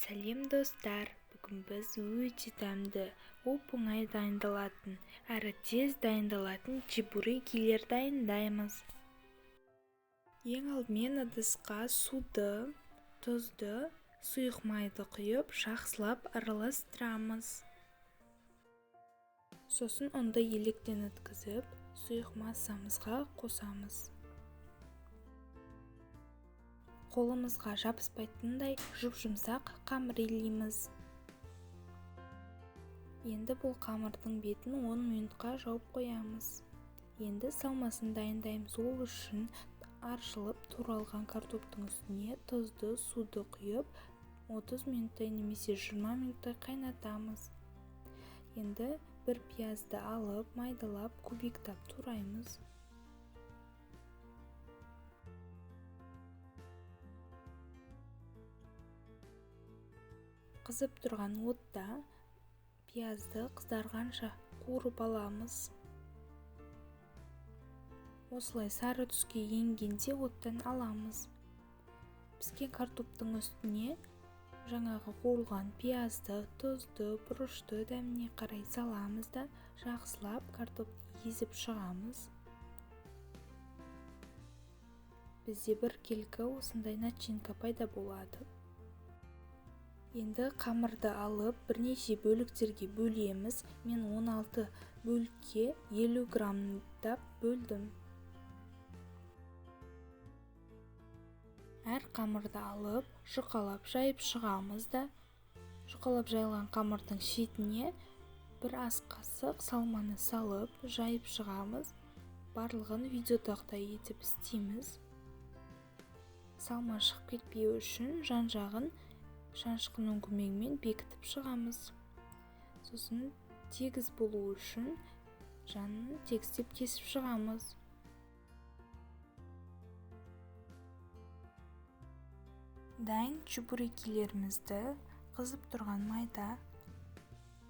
Сәлем достар, бүгін біз өте дәмді, оп-оңай дайындалатын, әрі тез дайындалатын чебурекилер дайындаймыз. Ең алдымен ыдысқа суды, тұзды, сұйық майды құйып, жақсылап араластырамыз. Сосын ұнды електен өткізіп, сұйық массамызға қосамыз. Қолымызға жабыспайтындай жұп-жұмсақ қамыр илейміз. Енді бұл қамырдың бетін 10 минутқа жауып қоямыз. Енді салмасын дайындаймыз. Ол үшін аршылып туралған картоптың үстіне тұзды суды құйып, 30 минуттай немесе 20 минуттай қайнатамыз. Енді бір пиязды алып, майдалап, кубиктап тураймыз. Қызып тұрған отта пиязды қызарғанша қуырып аламыз. Осылай сары түске енгенде оттан аламыз. Піскен картоптың үстіне жаңағы қуырылған пиязды, тұзды, бұрышты дәміне қарай саламыз да жақсылап картопты езіп шығамыз. Бізде біркелкі осындай начинка пайда болады. Енді қамырды алып бірнеше бөліктерге бөлеміз. Мен 16 бөлікке 50 граммдап бөлдім. Әр қамырды алып, жұқалап жайып шығамыз да, жұқалап жайылған қамырдың шетіне бір ас қасық салманы салып, жайып шығамыз. Барлығын видеодағыдай етіп істейміз. Салма шығып кетпеу үшін жан-жағын шанышқының көмегімен бекітіп шығамыз. Сосын тегіс болу үшін жанын тегістеп кесіп шығамыз. Дайын чебурекилерімізді қызып тұрған майда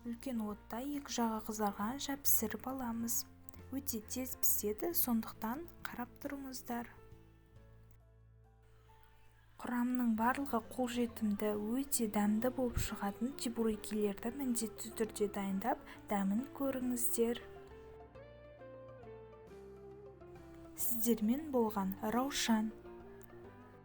үлкен отта екі жағы қызарғанша пісіріп аламыз. Өте тез піседі, сондықтан қарап тұрыңыздар. Құрамының барлығы қолжетімді, өте дәмді болып шығатын чебурекилерді міндетті түрде дайындап, дәмін көріңіздер. Сіздермен болған Раушан.